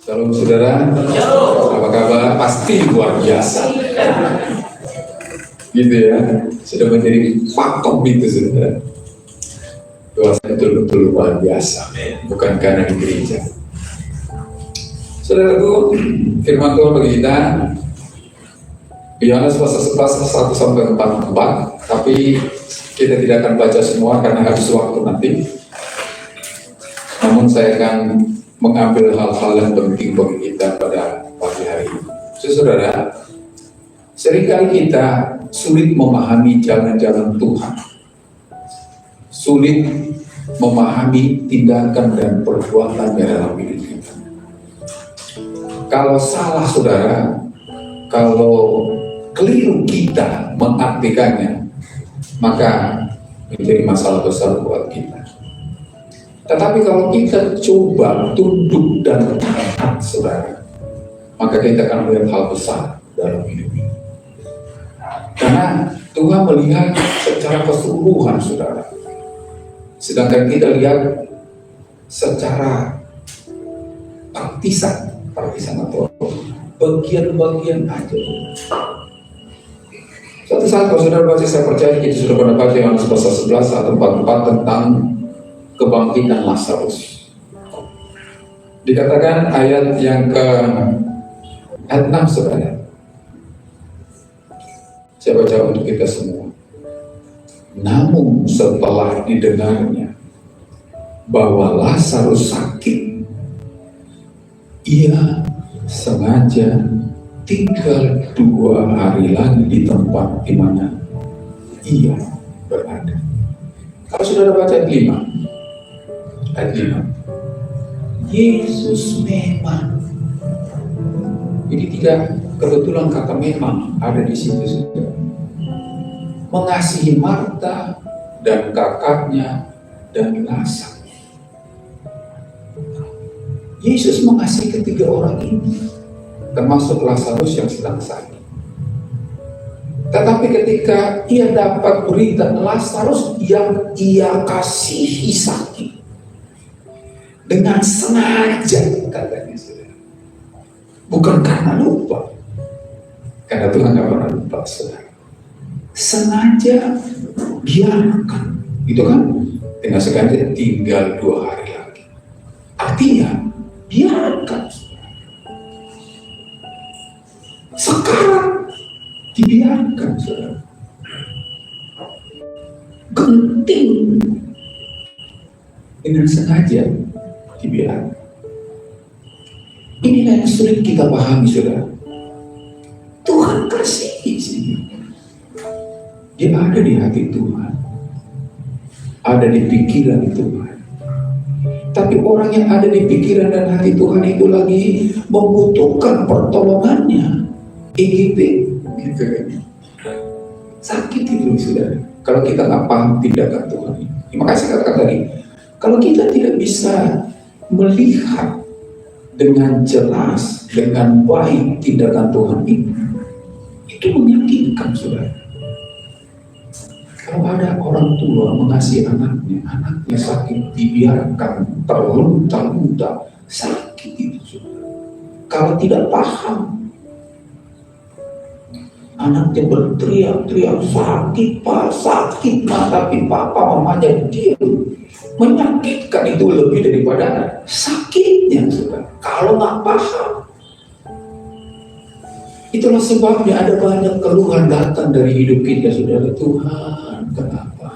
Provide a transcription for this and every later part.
Salam saudara, apa kabar? Pasti luar biasa, gitu ya. Sudah menjadi pakem itu saudara. Doa saya betul-betul luar biasa, bukan karena di gereja. Saudaraku, firman Tuhan bagi kita, Yohanes pasal 11 1 sampai 44, tapi kita tidak akan baca semua karena habis waktu nanti. Namun saya akan mengambil hal-hal yang penting bagi kita pada pagi hari ini. Saudara, seringkali kita sulit memahami jalan-jalan Tuhan, sulit memahami tindakan dan perbuatannya dalam hidup kita. Kalau salah saudara, kalau keliru kita mengartikannya, maka menjadi masalah besar buat kita. Tetapi kalau kita coba tunduk dan taat saudara, maka kita akan melihat hal besar dalam hidup ini. Karena Tuhan melihat secara keseluruhan saudara, sedangkan kita lihat secara partisan atau bagian-bagian aja. Suatu saat kalau saudara baca, saya percaya kita sudah pernah baca Yohanes pasal 11 atau 44 tentang kebangkitan Lazarus. Dikatakan ayat yang ke ayat 6 saudara. Saya baca untuk kita semua. Namun setelah didengarnya bahwa Lazarus sakit, ia sengaja tinggal 2 hari lagi di tempat di mana ia berada. Kalau sudah baca ayat 5, Yesus memang, ini tidak kebetulan kata memang ada di situ sudah, mengasihi Marta dan kakaknya dan Lazarus. Yesus mengasihi ketiga orang ini, termasuk Lazarus yang sedang sakit. Tetapi ketika ia dapat berita Lazarus yang ia kasihi sakit, dengan sengaja katanya saudara, bukan karena lupa, karena Tuhan nggak pernah lupa saudara. Sengaja biarkan, itu kan, dengan sengaja tinggal 2 hari lagi. Artinya biarkan saudara. Sekarang dibiarkan saudara. Genting dengan sengaja dibiarkan. Inilah yang sulit kita pahami saudara. Tuhan kasih sini. Dia ada di hati Tuhan, ada di pikiran Tuhan. Tapi orang yang ada di pikiran dan hati Tuhan itu lagi membutuhkan pertolongannya. EGP gitu kan. Sakit itu saudara. Kalau kita nggak paham tindakan Tuhan. Terima kasih katakan tadi. Kalau kita tidak bisa melihat dengan jelas, dengan baik tindakan Tuhan ini, itu menyakitkan saudara. Kalau ada orang tua mengasihi anaknya sakit, dibiarkan terlunta-lunta, sakit itu saudara. Kalau tidak paham, anaknya berteriak-teriak, sakit pak, sakit pak, tapi papa mamanya diam. Menyakitkan itu lebih daripada sakitnya saudara. Kalau nggak paham, itulah sebabnya ada banyak keluhan datang dari hidup kita saudara. Tuhan kenapa?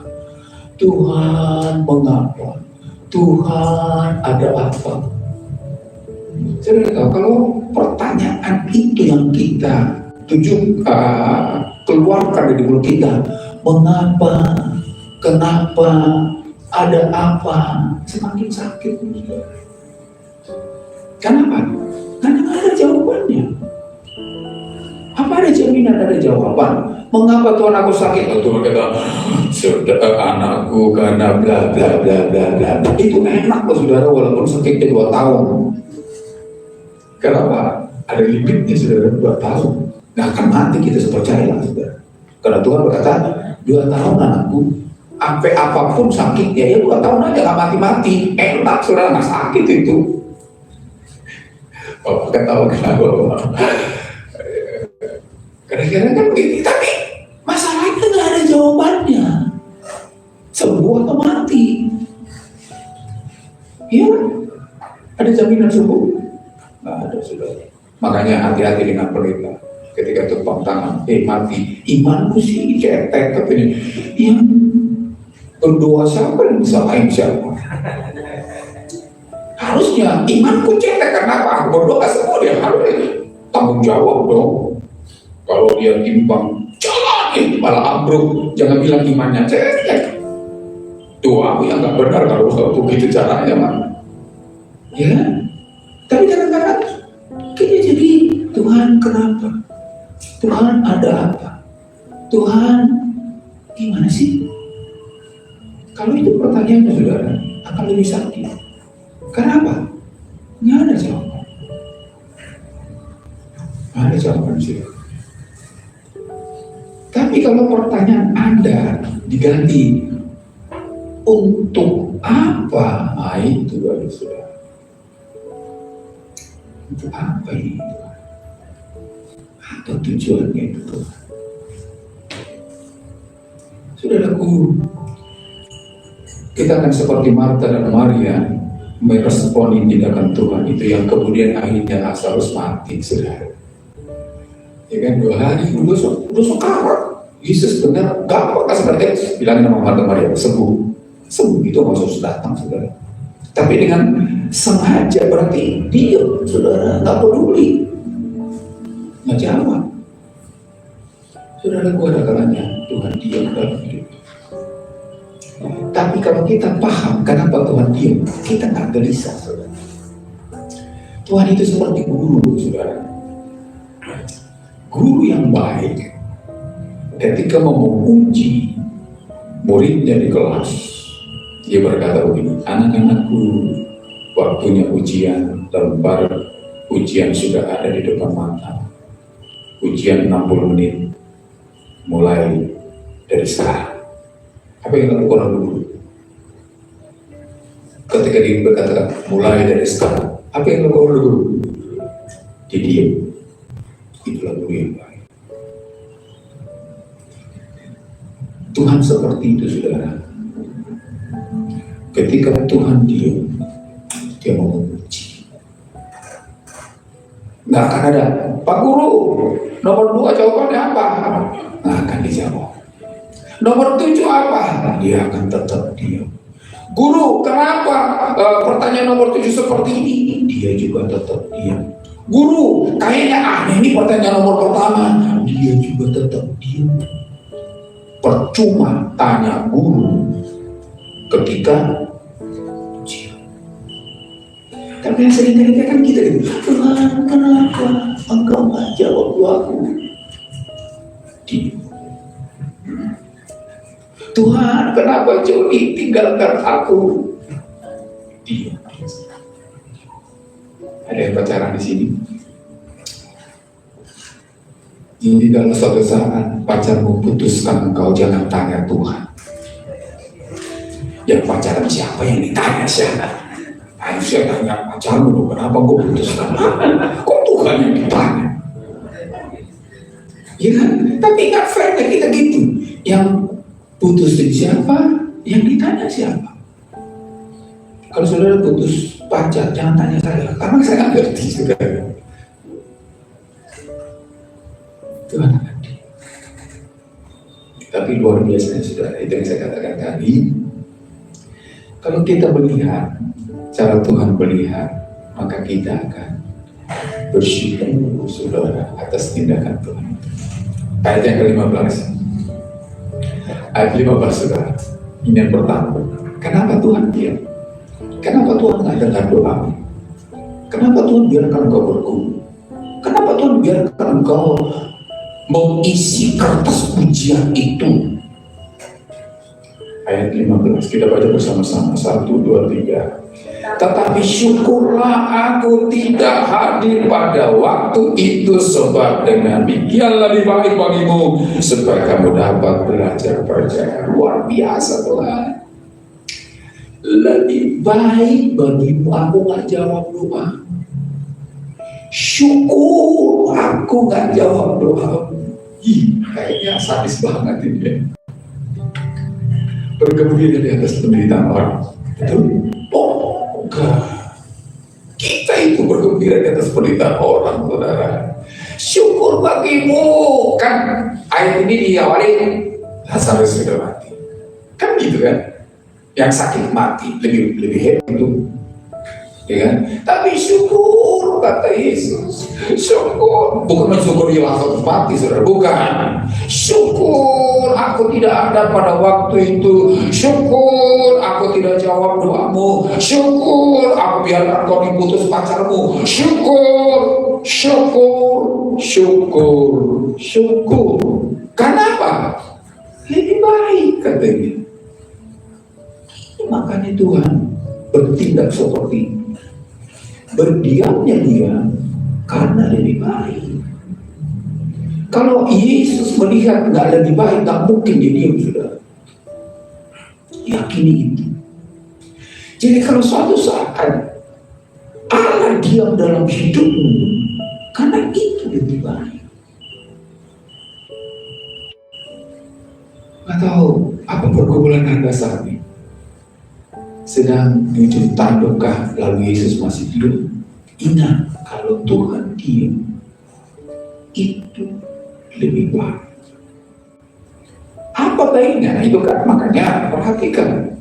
Tuhan mengapa? Tuhan ada apa? Saudara, kalau pertanyaan itu yang kita keluarkan dari mulut kita, mengapa? Kenapa? Ada apa? Semakin sakit. Kenapa? Karena nggak ada jawabannya. Apa ada jaminan ada jawaban? Mengapa Tuhan aku sakit? Oh, Tuhan kata, saudara anakku karena bla bla bla bla bla. Itu enak loh saudara, walaupun sakitnya 2 tahun. Kenapa? Ada limitnya saudara, 2 tahun. Nggak akan mati, kita percaya lah saudara. Karena Tuhan berkata, 2 tahun anakku, sampai apapun sakitnya, ya 2 tahun aja nggak mati-mati. Enak saudara, nggak sakit itu. Bapak ketawa kenapa Bapak? Kadang-kadang kan begini, tapi masalahnya nggak ada jawabannya. Sembuh atau mati? Iya, ada jaminan sembuh? Nggak ada, sudah. Makanya hati-hati dengan pelita. Ketika tepuk tangan, mati. Imanku sih cetek, tapi yang berdoa siapa yang bisa lain siapa? Harusnya imanku cetek, kenapa? Aku berdoa semua dia harus tanggung jawab dong. Kalau dia timbang jalan malah ambruk, jangan bilang imannya cetek. Doaku yang nggak benar kalau begitu caranya mah. Ya, tapi kadang-kadang kita jadi Tuhan kenapa? Tuhan ada apa? Tuhan gimana sih? Kalau itu pertanyaannya saudara akan lebih sakit. Kenapa? Nggak ada jawaban. Nggak ada jawaban sih. Tapi kalau pertanyaan Anda diganti untuk apa? Nah, itu ada saudara. Untuk apa ini? Apa tujuannya itu? Saudaraku, kita akan seperti Marta dan Maria meresponi tindakan Tuhan itu yang kemudian akhirnya Lazarus mati, saudara. Ya kan, 2 hari udah sekarang Yesus benar gak apa sebenarnya bilangin sama Marta Maria sembuh itu maksud datang, saudara. Tapi dengan sengaja berarti dia, saudara, gak peduli, nggak jawab. Saudara, ada kalanya Tuhan diam dalam hidup. Tapi kalau kita paham kenapa Tuhan diam, kita nggak gelisah, saudara. Tuhan itu seperti guru, saudara. Guru yang baik ketika mau menguji muridnya di kelas, dia berkata begini, anak-anakku, waktunya ujian, lembar ujian sudah ada di depan mata. Ujian 60 menit mulai dari sekarang. Apa yang lakukan dulu? Ketika dia berkata mulai dari sekarang, apa yang lakukan dulu? Dia diam. Itulah guru yang baik. Tuhan seperti itu, saudara. Ketika Tuhan diam, dia mau menguji. Nggak akan ada, Pak Guru, nomor 2 jawabannya apa? Nggak akan dijawab. Nomor 7 apa? Dia akan tetap diam. Guru, kenapa pertanyaan nomor 7 seperti ini? Dia juga tetap diam. Guru, kayaknya aneh ini pertanyaan nomor pertama. Dia juga tetap diam. Percuma tanya guru ketika ujian. Tapi yang sering kali kan kita gitu, Tuhan, kenapa Engkau nggak jawab doaku? Diam. Tuhan, kenapa Joni tinggalkan aku? Diam. Ada yang pacaran di sini? Jadi dalam suatu saat pacarmu putuskan engkau, jangan tanya Tuhan. Yang pacaran siapa yang ditanya siapa? Ayo saya tanya pacarmu, kenapa kau putuskan? Kok Tuhan yang ditanya? Ya kan? Tapi nggak fair kita gitu. Yang putusin siapa? Yang ditanya siapa? Kalau saudara putus pacar, jangan tanya saya, karena saya nggak ngerti, saudara. Tuhan ngerti. Tapi luar biasa, saudara. Itu yang saya katakan tadi. Kalau kita melihat cara Tuhan melihat, maka kita akan bersyukur, saudara, atas tindakan Tuhan. Ayat yang ke-15. Ayat 15, saudara. Ini yang pertama. Kenapa Tuhan diam? Kenapa Tuhan nggak dengar doa? Kenapa Tuhan biarkan engkau bergumul? Kenapa Tuhan biarkan engkau mengisi kertas ujian itu? Ayat 15 kita baca bersama-sama. 1, 2, 3. Tetapi syukurlah aku tidak hadir pada waktu itu, sebab dengan demikian lebih baik bagimu, supaya kamu dapat belajar percaya. Luar biasa Tuhan. Lebih baik bagimu aku nggak jawab doa. syukur aku nggak jawab doa. Ih, kayaknya sadis banget ini ya. Bergembira di atas penderitaan orang. Betul? Oh, enggak. Kita itu bergembira di atas penderitaan orang, saudara. Syukur bagimu. Kan ayat ini diawali Lazarus sudah mati. Kan gitu kan? Yang sakit mati lebih hebat itu. Ya kan? Tapi syukur kata Yesus, syukur bukan mensyukuri Lazarus mati, saudara, bukan. Syukur aku tidak ada pada waktu itu. Syukur aku tidak jawab doamu. Syukur aku biarkan kau diputus pacarmu. Syukur, syukur, syukur, syukur. Kenapa? Lebih baik katanya. Makanya Tuhan bertindak seperti ini. Berdiamnya dia karena lebih baik. Kalau Yesus melihat nggak lebih baik, nggak mungkin dia diam, sudah. Yakini itu. Jadi kalau suatu saat Allah diam dalam hidupmu, karena itu lebih baik. Atau apa pergumulan Anda saat ini? Sedang menuju tandukah lalu Yesus masih hidup? Ingat, kalau Tuhan diam, itu lebih baik. Apa baiknya? Nah, itu kan makanya perhatikan.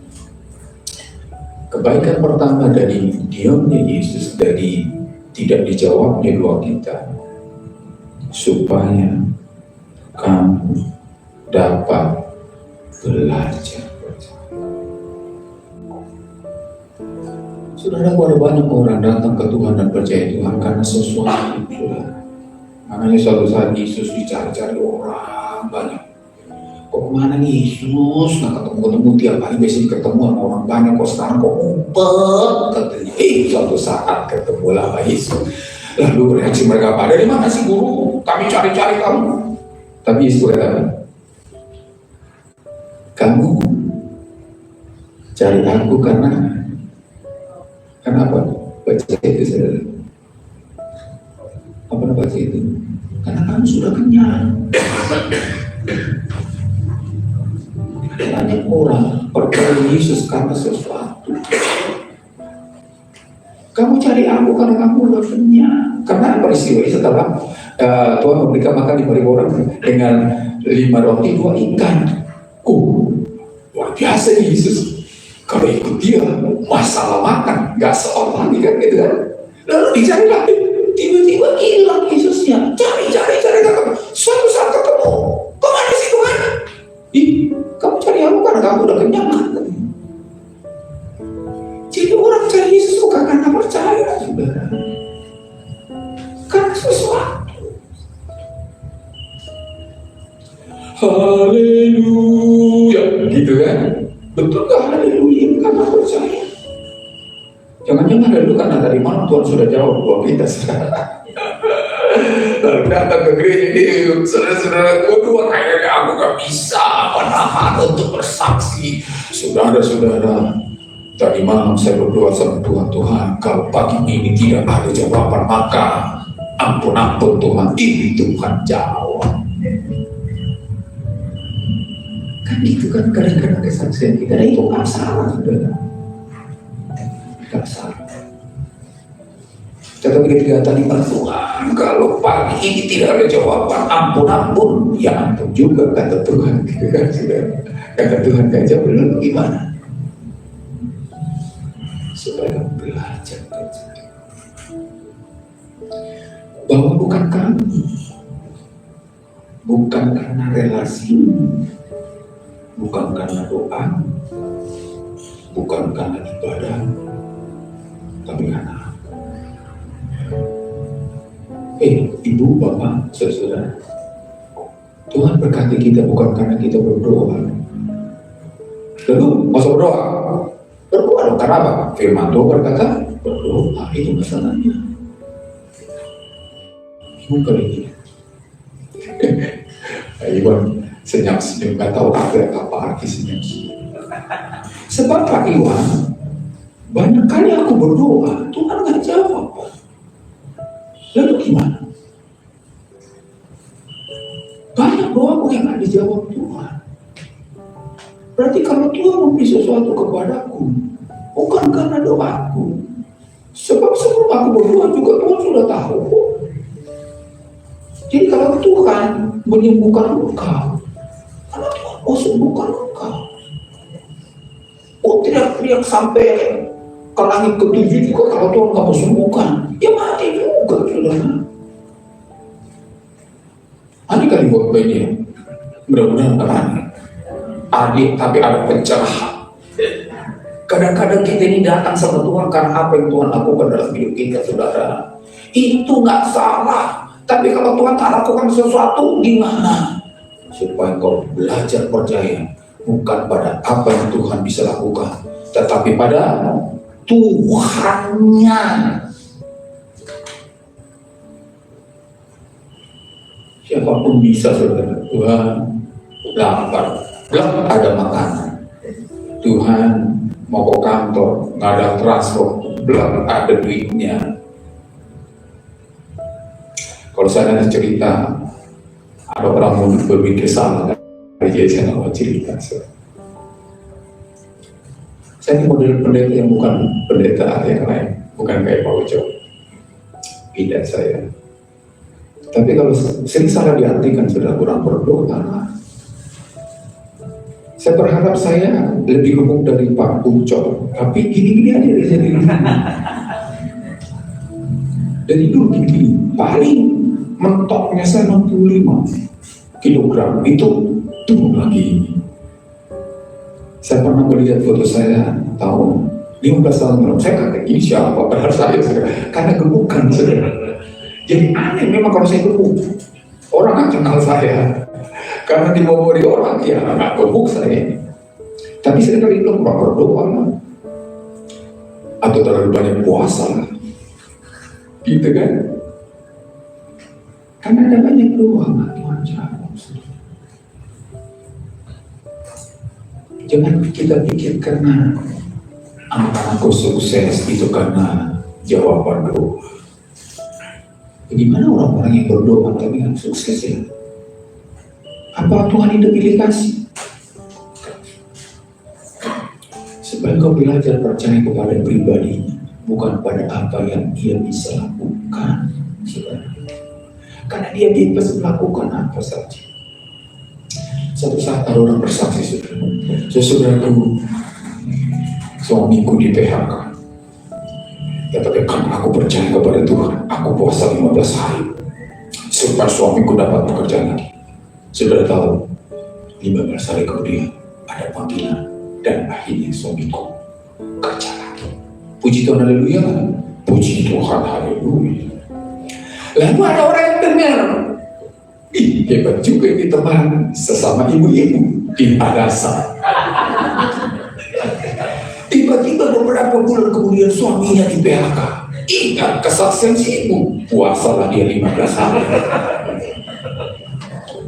Kebaikan pertama dari diamnya Yesus, dari tidak dijawabnya doa kita, supaya kamu dapat belajar. Saudara, ada banyak orang datang ke Tuhan dan percaya Tuhan karena sesuatu, saudara. Makanya suatu saat Yesus dicari-cari orang banyak. Kok kemana nih Yesus? Nggak ketemu tiap hari, biasanya ketemu sama orang banyak. Kok sekarang kok ngumpet? Katanya, suatu saat ketemu lah sama Yesus. Lalu reaksi mereka apa? Dari mana sih guru? Kami cari-cari kamu. Tapi Yesus kata, kamu cari aku karena kenapa? Baca itu, saudara. Apa baca itu? Karena kamu sudah kenyang. Banyak orang percaya Yesus karena sesuatu. Kamu cari aku karena kamu sudah kenyang. Karena peristiwa setelah Tuhan memberikan makan 5.000 orang dengan 5 roti 2 ikan. Luar biasa nih Yesus. Kalau ikut dia, masalah makan, gak seorang lagi kan gitu kan. Lalu dicari lagi, tiba-tiba hilang Yesusnya. Cari, suatu saat ketemu. Kemana sih Tuhan? Kamu cari aku karena kamu udah kenyang kan? Jadi orang cari Yesus bukan karena percaya, saudara. Karena sesuatu. Haleluya, gitu kan? Betul gak haleluya karena percaya? Jangan-jangan haleluya karena dari mana Tuhan sudah jawab doa kita sekarang. Lalu datang ke gereja ini, saudara-saudara, kedua kayaknya aku gak bisa menahan untuk bersaksi. Saudara-saudara, tadi malam saya berdoa sama Tuhan, kalau pagi ini tidak ada jawaban, maka ampun Tuhan, ini Tuhan jawab. Kan itu kan kadang-kadang kesaksian kita, itu gak salah, saudara. Gak salah. Tetapi ketika tadi Tuhan, kalau pagi ini tidak ada jawaban, ampun, ya ampun juga kata Tuhan, gitu kan, saudara. Kata Tuhan gak jawab, lalu gimana? Supaya belajar bahwa bukan kami, bukan karena relasi, bukan karena doa, bukan karena ibadah, tapi karena ibu, bapak, saudara, Tuhan berkati kita bukan karena kita berdoa. Lalu masa berdoa? Berdoa dong, karena apa? Firman Tuhan berkata berdoa, itu masalahnya. Bingung kali ini. Iwan senyum-senyum, gak tahu apa arti senyum-senyum. Sebab Pak Iwan, banyak kali aku berdoa, Tuhan gak jawab. Lalu gimana? Banyak doaku yang gak dijawab Tuhan. Berarti kalau Tuhan memberi sesuatu kepadaku, bukan karena doaku. Sebab sebelum aku berdoa juga Tuhan sudah tahu. Jadi kalau Tuhan menyembuhkan engkau, karena Tuhan mau sembuhkan engkau. Oh, teriak-teriak sampai ke langit ketujuh juga kalau Tuhan gak mau sembuhkan, ya mati juga, saudara. Ini kali buat baiknya, mudah-mudahan teman adik, tapi ada pencerahan. Kadang-kadang kita ini datang sama Tuhan karena apa yang Tuhan lakukan dalam hidup kita, saudara. Itu gak salah, tapi kalau Tuhan tak lakukan sesuatu, gimana? Supaya kau belajar percaya, bukan pada apa yang Tuhan bisa lakukan, tetapi pada Tuhannya. Siapapun bisa, saudara. Tuhan lapar, belum ada makanan. Tuhan mau ke kantor, nggak ada transport, belum ada duitnya. Kalau saya ada cerita, ada orang mau berpikir salah, jadi saya nggak mau cerita. Saya ini model pendeta yang bukan pendeta yang lain, bukan kayak Pak Ujo. Tidak saya. Tapi kalau sering salah diartikan, sudah kurang berdoa. Saya berharap saya lebih gemuk dari Pak Ujo, tapi gini-gini aja deh jadi. Dari dulu gini, paling mentoknya saya 65 kilogram, itu turun lagi. Saya pernah melihat foto saya tahun 15 tahun lalu, saya kata ini siapa, padahal saya karena gemukan, saudara. Jadi aneh memang kalau saya gemuk, orang nggak kenal saya, karena dibawa di orang, ya nggak gemuk saya. Tapi seringkali itu kurang berdoa lah, atau terlalu banyak puasa lah, gitu kan? Karena ada banyak doa, nggak Tuhan jawab. Jangan kita pikir karena anak-anakku sukses itu karena jawaban doa. Bagaimana orang-orang yang berdoa tapi nggak sukses ya? Apa Tuhan itu pilih kasih? Supaya kau belajar percaya kepada pribadinya, bukan pada apa yang dia bisa lakukan, saudara. Karena dia bisa melakukan apa saja. Satu saat ada orang bersaksi, saudaraku, suamiku di PHK. Tapi karena aku percaya kepada Tuhan, aku puasa 15 hari supaya suamiku dapat pekerjaan lagi. Sudah tahu, 15 hari kemudian ada panggilan dan akhirnya suamiku kerja lagi. Puji Tuhan, haleluya. Puji Tuhan, haleluya. Lalu ada orang yang dengar, ih hebat juga ini teman sesama ibu-ibu di Adasa. Tiba-tiba beberapa bulan kemudian suaminya di PHK. Ingat kesaksian si ibu, puasalah dia 15 hari.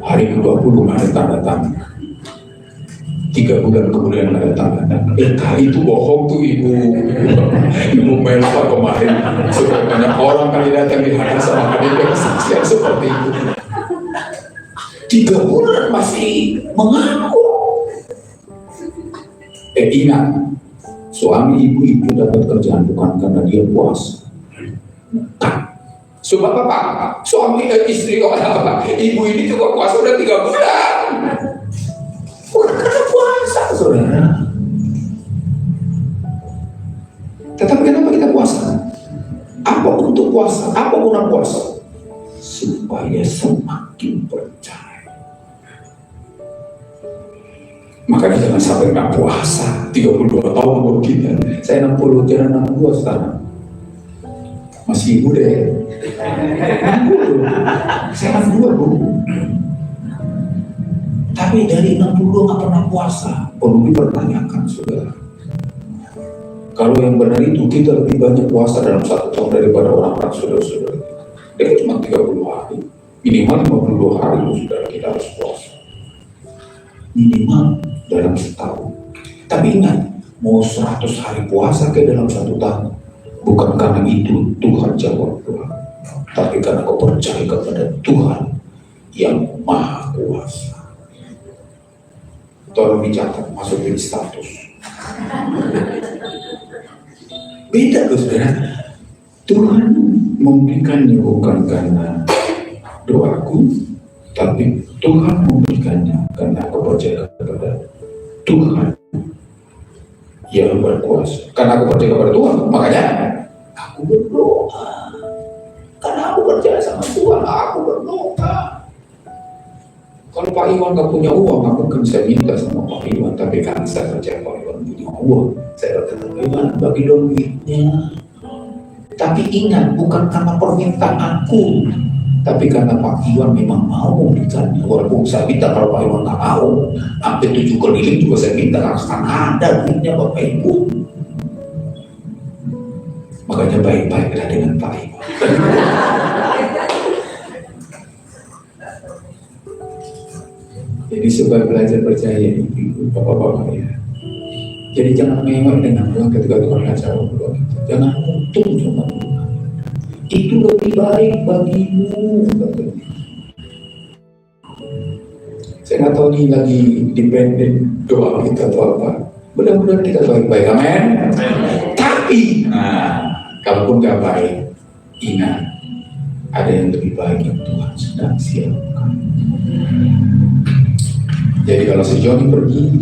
Hari ke-20 ada tanda tangan. 3 bulan kemudian ada tanda tangan. Kali itu bohong tuh ibu. Ibu Melva kemarin sudah banyak orang kali datang di hadapan sama dia kesaksian seperti itu. 3 bulan masih mengaku. Ingat, suami ibu itu dapat kerjaan bukan karena dia puasa. Bukan. Sebab apa? Suami dan istri apa? Ibu ini juga puasa udah 3 bulan. Bukan karena puasa, saudara. Tetapi kenapa kita puasa? Apa untuk puasa? Apa guna puasa? Supaya semakin percaya. Makanya jangan sampai nggak puasa 32 tahun baru kita. Saya 60, jangan 62 sekarang. Masih muda ya. Saya 62 bu. Tapi dari 62 nggak pernah puasa. Perlu dipertanyakan, saudara. Kalau yang benar itu kita lebih banyak puasa dalam 1 tahun daripada orang-orang saudara-saudara. Dia cuma 30 hari. Minimal 52 hari saudara kita harus puasa. Minimal dalam setahun. Tapi ingat, mau 100 hari puasa ke dalam 1 tahun, bukan karena itu Tuhan jawab doa. tapi karena kau percaya kepada Tuhan yang Maha Kuasa. Tolong dicatat, masukin status. Beda tuh saudara. Tuhan memberikannya bukan karena doaku, tapi Tuhan memberikannya karena aku percaya kepada Tuhan yang berkuasa. Karena aku percaya kepada Tuhan, makanya aku berdoa. Karena aku percaya sama Tuhan, aku berdoa. Kalau Pak Iwan gak punya uang, aku kan bisa minta sama Pak Iwan. Tapi kan saya percaya Pak Iwan punya uang. Saya kata, Pak Iwan bagi dong duitnya. Tapi ingat, bukan karena permintaanku, tapi karena Pak Iwan memang mau memberikannya. Walaupun saya minta, kalau Pak Iwan gak mau, sampai 7 keliling juga saya minta, akan ada duitnya Bapak Ibu. Makanya baik-baiklah dengan Pak Iwan. Jadi sebagai belajar percaya ibu, bapak-bapak ya. Jadi jangan mewah dengan Tuhan ketika Tuhan acara berdoa kita. Jangan untung sama Tuhan. Itu lebih baik bagimu. Saya nggak tahu nih lagi dependen doa kita atau apa. Mudah-mudahan kita baik-baik, amin. Tapi, kalaupun nggak baik, ingat ada yang lebih baik yang Tuhan sedang siapkan. Jadi kalau si Joni pergi,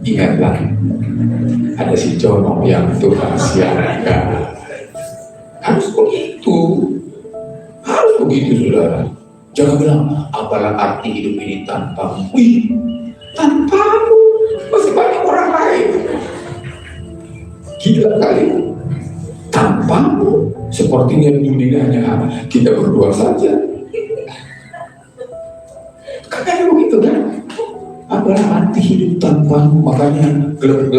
ingatlah ada si Jono yang Tuhan siapkan. Harus begitu, saudara. Jangan bilang, apalah arti hidup ini tanpamu. Wih, tanpamu masih banyak orang lain. Gila kali. Tanpamu, sepertinya dunianya kita berdua saja. Katanya begitu kan? Apalah arti hidup tanpamu, makanya glek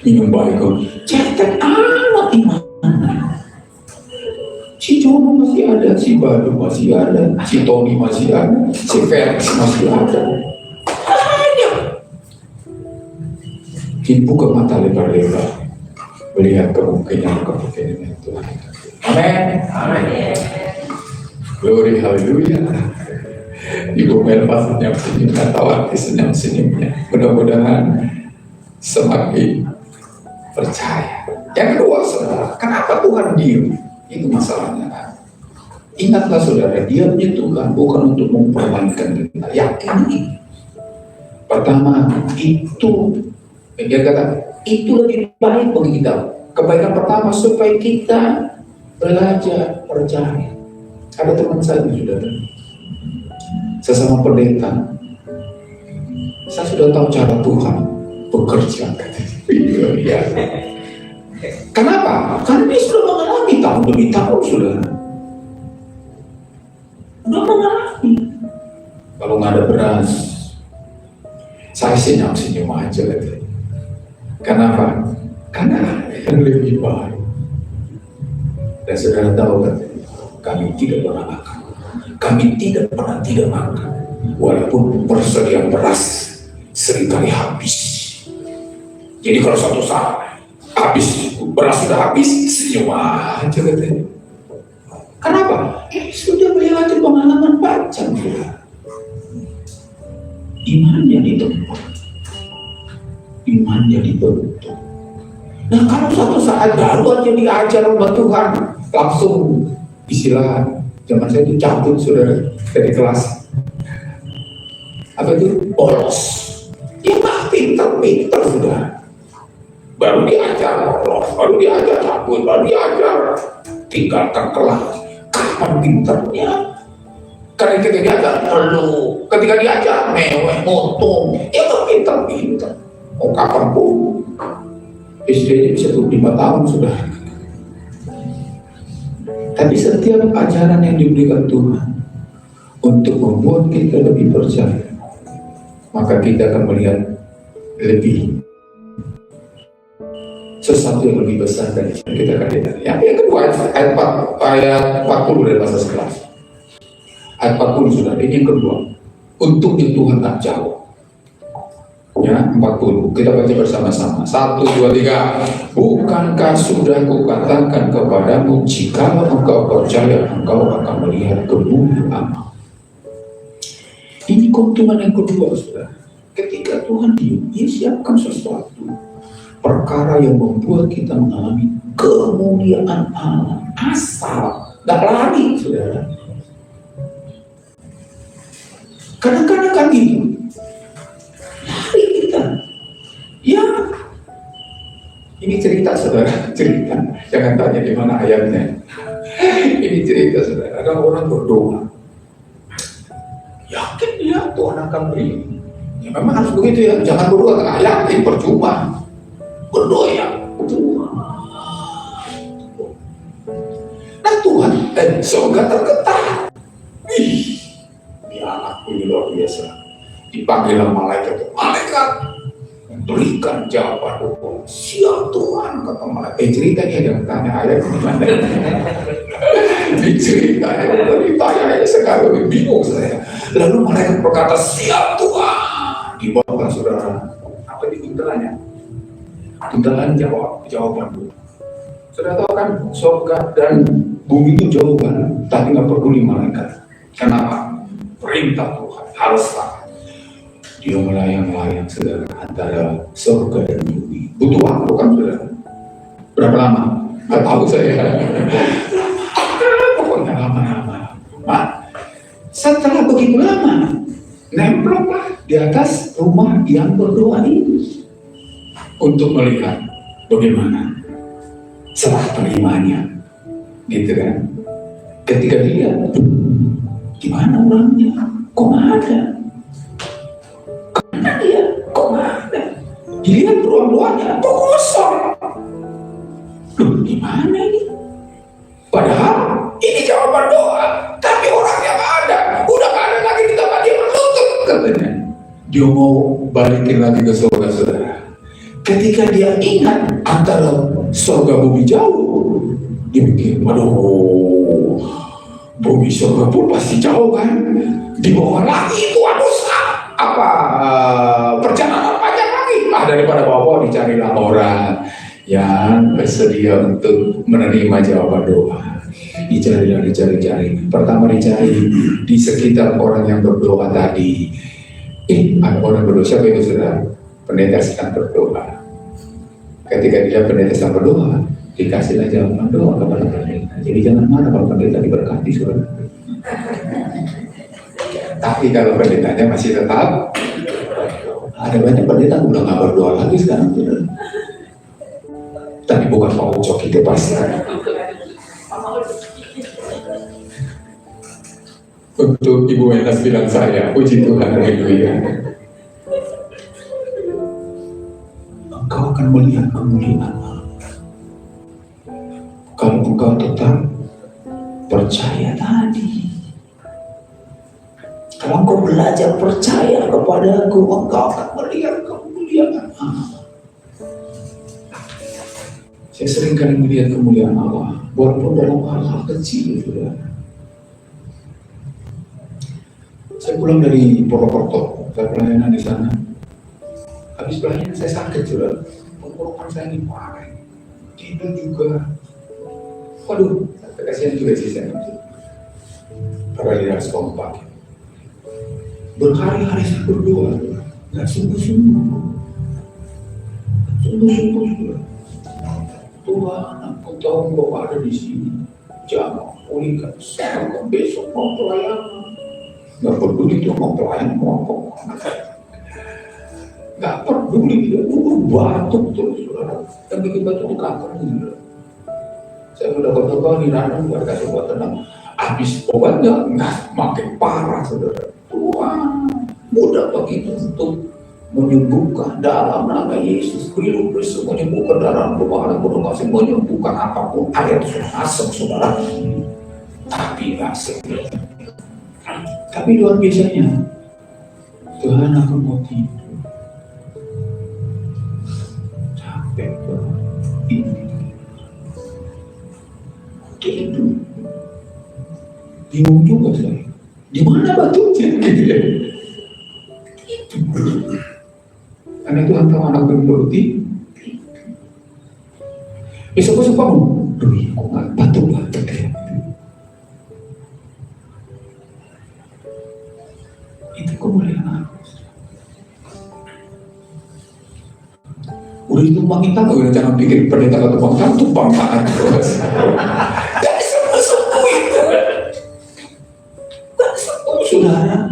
minum baik. Cetek amat iman. Si Jono masih ada, si Badu masih ada, si Tony masih ada, si Felix masih ada. Banyak. Dibuka mata lebar-lebar, melihat kemungkinan Tuhan. Amin. Amin. Glory, haleluya. Ibu Melva senyum-senyum, atau arti senyum-senyumnya. Mudah-mudahan semakin percaya. Yang kedua, saudara, kenapa Tuhan diam? Itu masalahnya. Ingatlah saudara, diamnya Tuhan bukan untuk mempermainkan kita. Yakin ini. Pertama, itu dia kata, itu lebih baik bagi kita. Kebaikan pertama supaya kita belajar percaya. Ada teman saya, saudara, sesama pendeta, saya sudah tahu cara Tuhan bekerja. Iya. Kenapa? Karena dia sudah mengalami tahun demi tahun, saudara. Sudah mengalami. Kalau nggak ada beras, saya senyum-senyum aja. Kenapa? Karena yang lebih baik. Dan saudara tahu kan, kami tidak pernah makan. Kami tidak pernah tidak makan. Walaupun persediaan beras seringkali habis. Jadi kalau suatu saat habis, beras sudah habis, senyum aja katanya. Kenapa? Sudah melewati pengalaman panjang. Imannya dibentuk. Nah kalau suatu saat baru aja diajar oleh Tuhan, langsung istilah zaman saya itu cabut, saudara, dari kelas. Apa itu? Bolos. Ya mah pinter, saudara. Baru diajar bolos, baru diajar cabut, baru diajar tinggalkan kelas. Kapan pinternya? Karena ketika diajar perlu, ketika diajar mewah, motong, ya mah pinter. Oh kapan pun SD-nya bisa 5 tahun sudah. Tapi setiap ajaran yang diberikan Tuhan untuk membuat kita lebih percaya, maka kita akan melihat lebih sesuatu yang lebih besar dari yang kita akan lihat. Yang kedua, ayat 40 dari bahasa 11. Ayat 40 sudah, ini yang kedua. Untuknya Tuhan tak jauh. Ya, 40. Kita baca bersama-sama. 1, 2, 3. Bukankah sudah kukatakan kepadamu, jika engkau percaya, engkau akan melihat kemuliaan. Ini keuntungan yang kedua, saudara. Ketika Tuhan dia siapkan sesuatu, perkara yang membuat kita mengalami kemuliaan Allah. Asal, gak lari, saudara. Kadang-kadang kan gitu. Lari kita. Ya. Ini cerita, saudara. Cerita. Jangan tanya di mana ayatnya. Ini cerita, saudara. Ada orang berdoa. Yakin ya Tuhan akan beri. Ya memang harus begitu ya. Jangan berdoa tengah yakin, percuma. Berdoa ya. Nah Tuhan, surga tergetar. Ih. Anakku ini luar biasa. Dipanggillah malaikat, berikan jawaban doa. Siap Tuhan, kata malaikat. Ceritanya jangan tanya ayat gimana. Ceritanya ditanya sekarang bingung saya. Lalu malaikat berkata, siap Tuhan. Dibawa saudara. Apa di kuntelannya? Kuntelan jawaban doa. Sudah tahu kan, surga dan bumi itu jauh kan, tapi nggak peduli malaikat. Kenapa? Perintah Tuhan harus taat. Dia melayang-layang, saudara, antara surga dan bumi. Butuh waktu kan, saudara? Berapa lama? Nggak tahu saya. Pokoknya lama-lama. Nah, setelah begitu lama, nemploklah di atas rumah yang berdoa ini untuk melihat bagaimana serah terimanya, gitu kan? Ketika dia gimana orangnya? Kok nggak ada? Kemana dia? Kok nggak ada? Dilihat ruang-ruangnya, kok kosong? Loh, gimana ini? Padahal ini jawaban doa, tapi orangnya nggak ada. Udah nggak ada lagi di tempat dia menutup, katanya. Dia mau balikin lagi ke surga, saudara. Ketika dia ingat antara surga bumi jauh, dia mikir, waduh, bumi surga pun pasti jauh kan, di bawah lagi itu perjalanan panjang lagi. Daripada bawah dicarilah orang yang bersedia untuk menerima jawaban doa. Dicari. Pertama dicari di sekitar orang yang berdoa tadi. Ada orang berdoa, siapa itu saudara? Pendeta sedang berdoa. Ketika dia pendeta sedang berdoa, dikasihlah jawaban doa kepada pendeta. Jadi jangan marah kalau pendeta diberkati, saudara. Tapi kalau pendetanya masih tetap, ada banyak pendeta udah nggak berdoa lagi sekarang, saudara. Tapi bukan mau ucap itu pasti. Untuk Ibu Wenas bilang saya, puji Tuhan, haleluya. Engkau akan melihat kemuliaan Allah kalau engkau tetap percaya tadi. Kalau engkau belajar percaya kepada Aku, engkau akan melihat kemuliaan Allah. Saya sering kali melihat kemuliaan Allah, walaupun dalam hal-hal kecil, saudara. Saya pulang dari Purwokerto, saya pelayanan di sana. Habis pelayanan saya sakit, saudara. Tenggorokan saya ini parah, tidur juga. Waduh, kasihan juga sih saya nanti. Padahal dia harus kompak. Berhari-hari saya berdoa, nggak sungguh-sungguh. Tuhan, Aku tahu Engkau ada di sini. Jangan pulihkan saya, besok mau pelayanan. Nggak peduli dia mau pelayanan mau apa. Nggak peduli dia, batuk terus, saudara. Dan bikin batuk di kantor juga. Saya udah berdoa di dalam, nggak kasih obat tenang. Habis obatnya nggak makin parah, saudara. Tuhan, mudah begitu untuk menyembuhkan dalam nama Yesus Kristus, menyembuhkan dalam Tuhan, menyembuhkan apapun. Air sudah masuk, saudara. Tapi nggak segera. Tapi luar biasanya, Tuhan, aku mau tidur. Capek banget ini. Tidur. Bingung juga saya. Di mana batunya gitu ya? Karena Tuhan tahu anak berarti besok-besok bangun, duh kok gak batuk-batuk ya. Itu kemuliaan Allah. Udah ditumpang kita, jangan pikir pendeta gak tumpang tangan, tumpang tangan terus. Gak sembuh-sembuh itu. Gak sembuh, saudara.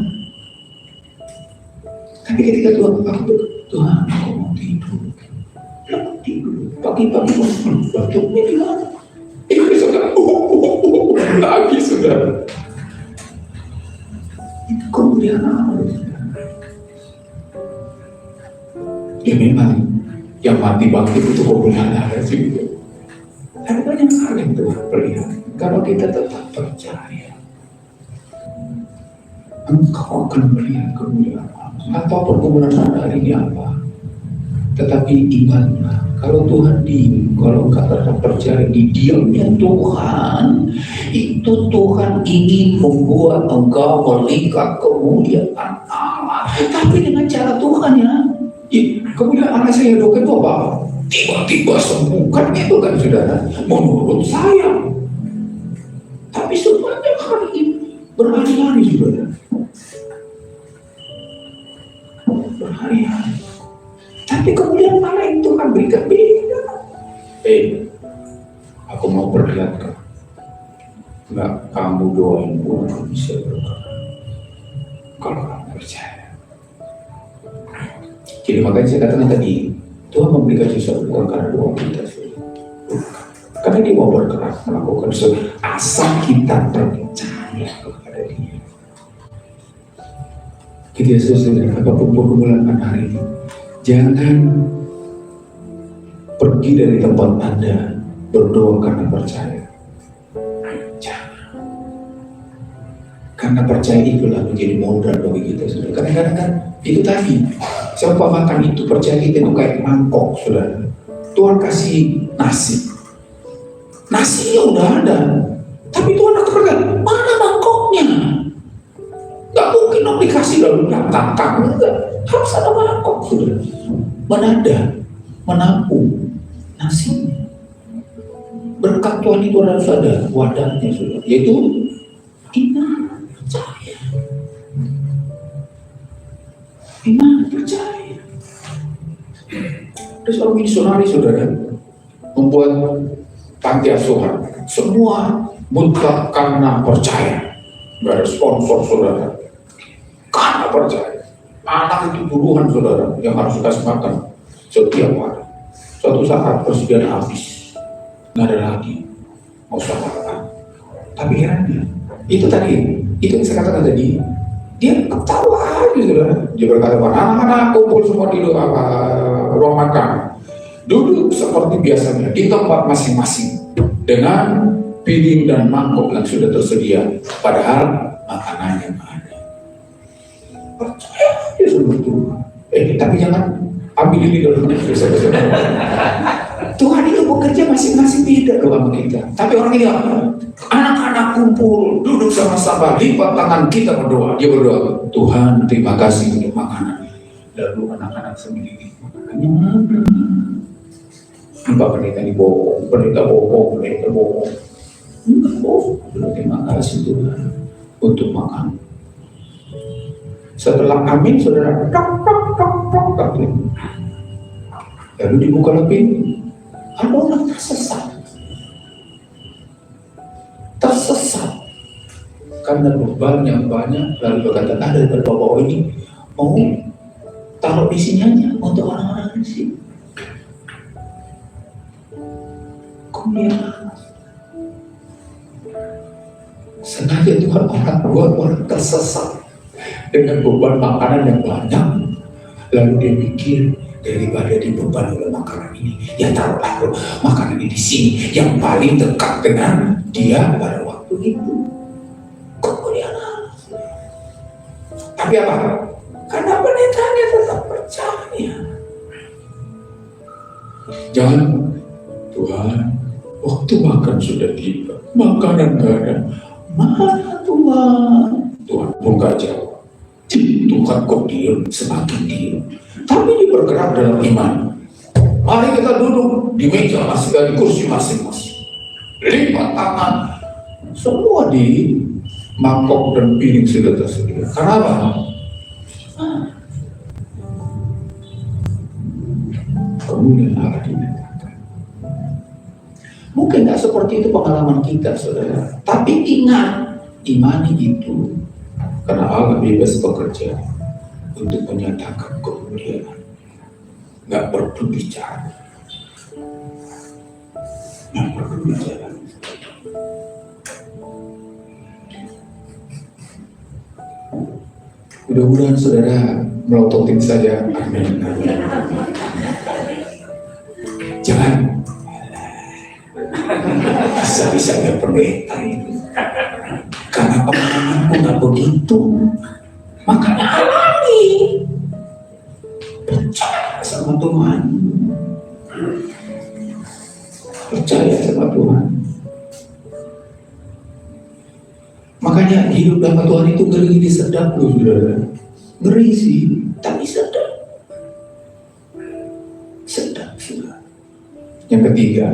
Tapi ketika Tuhan, aku mau tidur. Pagi-pagi batuknya gimana? Itu saudara, lagi saudara. Itu kemuliaan Allah. Ya memang yang mati bangkit itu kemuliaan Allah juga. Ada banyak hal yang Tuhan perlihat. Kalau kita tetap percaya, engkau akan melihat kemuliaan Allah. Apa pergumulan Anda hari ini apa? Tetapi ingatlah, kalau Tuhan diam, kalau engkau tetap percaya di diamnya Tuhan, itu Tuhan ingin membuat engkau melihat kemuliaan Allah. Tapi dengan cara Tuhan ya. Kemudian anak saya dok itu apa? Tiba-tiba sembuh, kan itu kan saudara, menurut saya. Tapi sebenarnya hari ini berhari-hari saudara, berhari-hari. Tapi kemudian mana yang Tuhan berikan beda. Aku mau perlihatkan, nggak kamu doain pun bisa berkata kalau kamu percaya. Jadi makanya saya katakan tadi, Tuhan memberikan sesuatu bukan karena doa kita, karena Dia mau bergerak melakukan sesuatu asal kita percaya kepada Dia. Kita sesuai apapun pergumulan hari ini, jangan pergi dari tempat Anda berdoa karena percaya. Jangan, karena percaya itulah menjadi modal bagi kita. Kadang-kadang kan itu tadi. Siapa makan itu percaya kita itu kayak mangkok, saudara. Tuhan kasih nasi, nasinya udah ada, tapi Tuhan akan berkata, mana mangkoknya? Gak mungkin dong dikasih lalu tangkang, enggak. Harus ada mangkok, saudara. Menada, menampung nasinya. Berkat Tuhan itu harus ada wadahnya, saudara. Yaitu iman, percaya. Iman, percaya. Terus orang misionari saudara membuat panti asuhan, semua mutlak karena percaya. Dari sponsor saudara, karena percaya. Anak itu buruhan saudara yang harus dikasih makan setiap hari. Suatu saat persediaan habis, nggak ada lagi mau makan. Tapi herannya itu tadi, itu yang saya katakan tadi. Dia ketawa aja saudara. Dia berkata, anak-anak kumpul semua di ruang makan, duduk seperti biasanya di tempat masing-masing dengan piring dan mangkok yang sudah tersedia, padahal makanannya ada. Percaya aja sama Tuhan. Tapi jangan ambil ini dulu. Tuhan itu bekerja masing-masing beda sama kita. Tapi orang ini anak-anak kumpul, duduk sama-sama, lipat tangan kita berdoa. Dia berdoa, Tuhan terima kasih untuk makanan. Lalu anak-anak sendiri makanannya mana? Apa pendeta ini bohong, pendeta bohong. Enggak bohong. Terima kasih Tuhan untuk makan. Setelah amin, saudara, tok. Lalu dibuka pintu. Ada orang tersesat karena beban yang banyak. Lalu berkata, ada dari bapak ini mau taruh di sini untuk orang-orang di sini. Kemudian sengaja Tuhan buat orang tersesat dengan beban makanan yang banyak. Lalu dia pikir, daripada dibebani oleh makanan ini, ya taruhlah makanan ini di sini yang paling dekat dengan dia pada waktu itu. Kemudian tapi apa? Karena pendetanya tetap percaya. Jangan, Tuhan, waktu makan sudah tiba, makanan gak ada. Mana Tuhan? Tuhan pun gak jawab. Tuhan kok diam, semakin diam. tapi dia bergerak dalam iman. Mari kita duduk di meja masing-masing, di kursi masing-masing, lipat tangan, semua di mangkok dan piring sudah tersedia. Kenapa? Kemudian akan dinyatakan. Mungkin nggak seperti itu pengalaman kita, saudara. Tapi ingat, imani itu karena Allah bebas bekerja untuk menyatakan kemuliaan. Nggak perlu bicara. Nggak perlu bicara. Mudah-mudahan saudara melototin saja. Amin. Jangan bisa-bisanya pendeta itu. Karena pengalamanku nggak begitu. Makanya alami. Percaya sama Tuhan. Percaya sama Tuhan. Makanya hidup sama Tuhan itu ngeri sedap loh, saudara. Ngeri sih, tapi sedap. Sedap, saudara. Yang ketiga,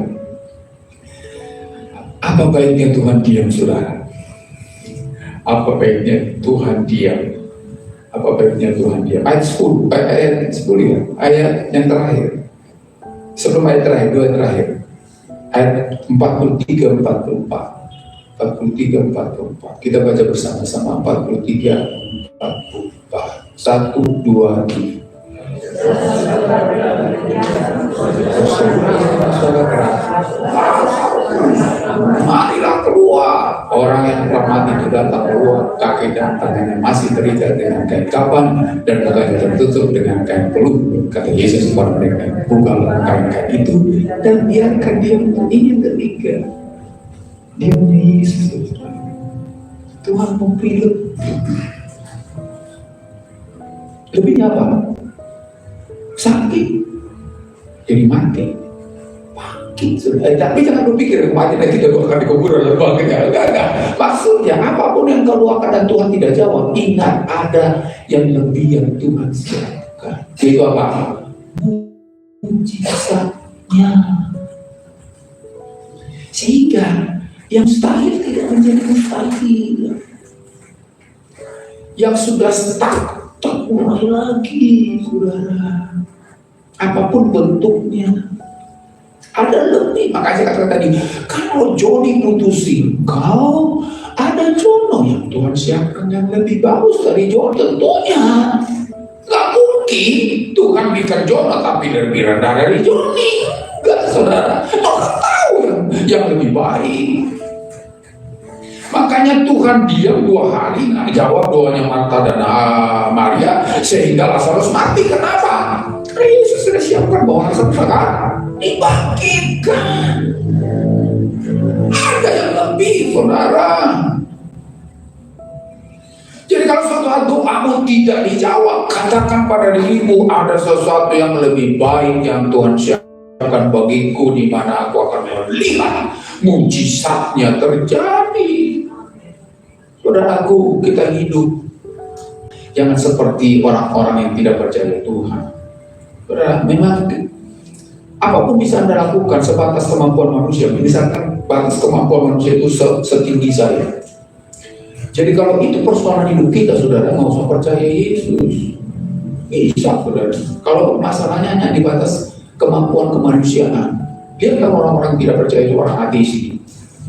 apa baiknya Tuhan diam, saudara? Apa baiknya Tuhan diam? Apa baiknya Tuhan diam? Ayat 10 ya, ayat yang terakhir. Sebelum ayat terakhir, dua ayat terakhir. Ayat 43, 44. 43-44. Kita baca bersama-sama 43-44. 1, 2, 3. Marilah keluar. Orang yang telah mati itu datang keluar, kaki dan tangannya masih terikat dengan kain kapan dan mukanya tertutup dengan kain peluh. Kata Yesus kepada mereka, bukalah kain-kain itu dan biarkan dia ingin berpikir. Dia punya Yesus. Tuhan memilih. Lebihnya apa? Sakit, jadi mati. Bangkit. Tapi jangan berpikir kematian tidak akan dikubur oleh bangkit. Enggak. Maksudnya apapun yang kau doakan dan Tuhan tidak jawab, ingat ada yang lebih yang Tuhan siapkan. Itu apa? Mujizatnya. Sehingga yang mustahil tidak menjadi mustahil. Yang sudah stuck mulai lagi, saudara. Apapun bentuknya, ada lebih. Makanya saya katakan tadi, kalau Joni putusin kau, ada Jono yang Tuhan siapkan yang lebih bagus dari Jono. Tentunya nggak mungkin Tuhan berikan Jono tapi lebih rendah dari Joni. Nggak, saudara. Tuhan tahu yang lebih baik. Makanya Tuhan diam 2 hari nggak jawab doanya Marta dan Maria sehingga Lazarus mati. Kenapa? Karena Yesus sudah siapkan bahwa Lazarus akan dibangkitkan. Ada yang lebih, saudara. Jadi kalau suatu hal doamu tidak dijawab, katakan pada dirimu ada sesuatu yang lebih baik yang Tuhan siapkan bagiku, di mana aku akan melihat mujizatnya terjadi. Saudaraku, kita hidup jangan seperti orang-orang yang tidak percaya Tuhan. Saudara, memang apapun bisa Anda lakukan sebatas kemampuan manusia. Misalkan batas kemampuan manusia itu setinggi saya. Jadi kalau itu persoalan hidup kita, saudara, nggak usah percaya Yesus. Bisa, saudara. Kalau masalahnya hanya di batas kemampuan kemanusiaan, lihatlah orang-orang tidak percaya itu orang ateis.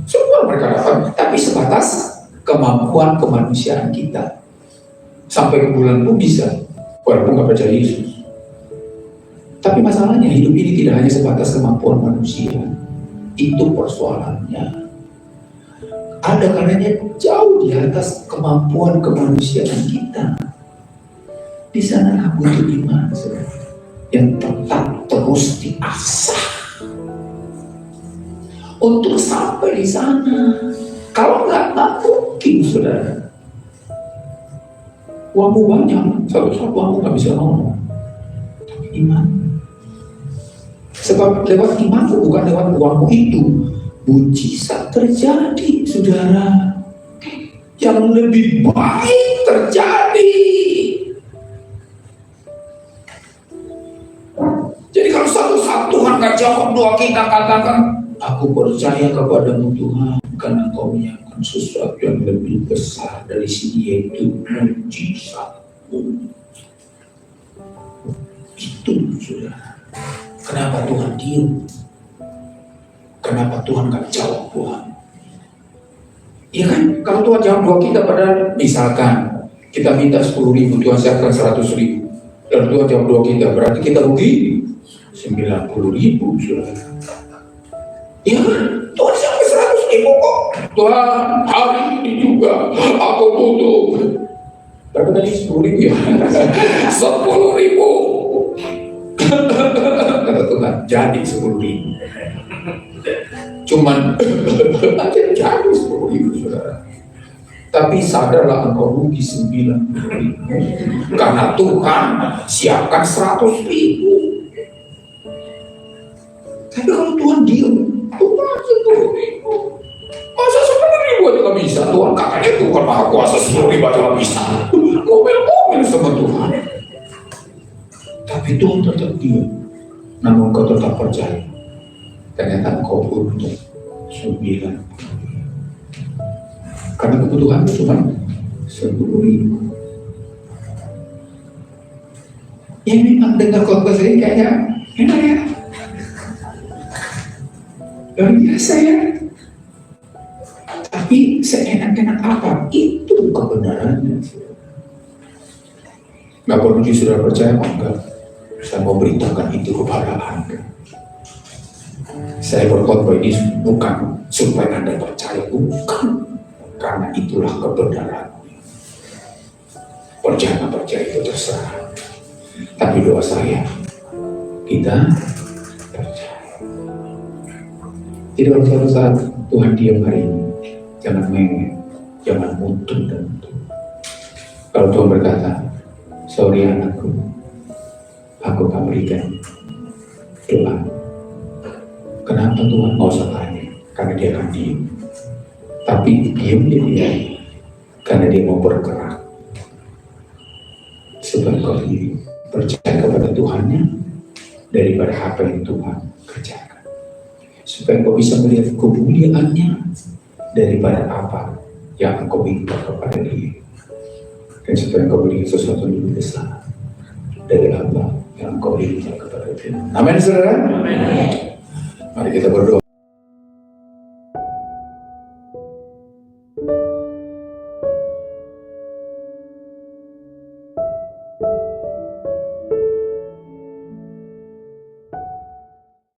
Semua mereka dapat, tapi sebatas kemampuan kemanusiaan kita. Sampai ke bulan pun bisa, walaupun nggak percaya Yesus. Tapi masalahnya hidup ini tidak hanya sebatas kemampuan manusia. Itu persoalannya. Ada karenanya jauh di atas kemampuan kemanusiaan kita. Di sana butuh iman, saudara, yang tetap terus diasah untuk sampai di sana. Kalau nggak mungkin, saudara. Uangmu banyak, satu uangmu nggak bisa ngomong. Tapi iman. Sebab lewat imanmu, bukan lewat uangmu itu, mujizat terjadi, saudara. Yang lebih baik terjadi. jawab doa kita, katakan, aku percaya kepadamu Tuhan, karena Engkau menyiapkan sesuatu yang lebih besar dari sini, yaitu mujizatmu. Itu saudara. Kenapa Tuhan diam? Kenapa Tuhan gak jawab Tuhan? Ya kan, kalau Tuhan jawab doa kita, padahal misalkan kita minta 10.000, Tuhan siapkan 100.000, dan Tuhan jawab doa kita, berarti kita rugi 90.000, saudara. Ya kan, Tuhan siapkan 100.000 kok. Tuhan, hari ini juga aku butuh. Berapa tadi 10.000 ya? 10.000. Kata Tuhan, jadi 10.000. Cuman aja jadi 10.000, saudara. Tapi sadarlah engkau rugi 90.000, karena Tuhan siapkan 100.000. Tapi kalau Tuhan diam, Tuhan 10.000. Masa 10.000 aja gak bisa? Tuhan katanya Tuhan Maha Kuasa, 10.000 aja gak bisa. Ngomel-ngomel sama Tuhan. Tapi Tuhan tetap diam. Namun kau tetap percaya. Ternyata engkau butuh 9. Karena kebutuhan cuma 10.000. Ya memang dengar khotbah ini kayaknya enak ya. Luar biasa ya. Tapi seenak-enak apa? Itu kebenarannya. Gak perlu sudah percaya apa enggak? Saya mau beritakan itu kepada Anda. Saya berkhotbah ini bukan supaya Anda percaya, bukan. Karena itulah kebenaran. Percaya nggak percaya itu terserah. Tapi doa saya, kita percaya. Tidak suatu saat Tuhan diam hari ini, jangan mengek, jangan muntun dan muntun. Kalau Tuhan berkata, sorry anakku, aku akan berikan doa. Kenapa Tuhan? Nggak usah tanya, karena dia akan diam. Tapi diam dia, karena dia mau bergerak. Sebab kau diri percaya kepada Tuhannya daripada apa yang Tuhan kerjakan. Supaya kau bisa melihat kemuliaannya daripada apa yang engkau minta kepada dia. Dan supaya kau melihat sesuatu yang lebih besar dari apa yang engkau minta kepada dia. Amin, saudara. Amin. Mari kita berdoa.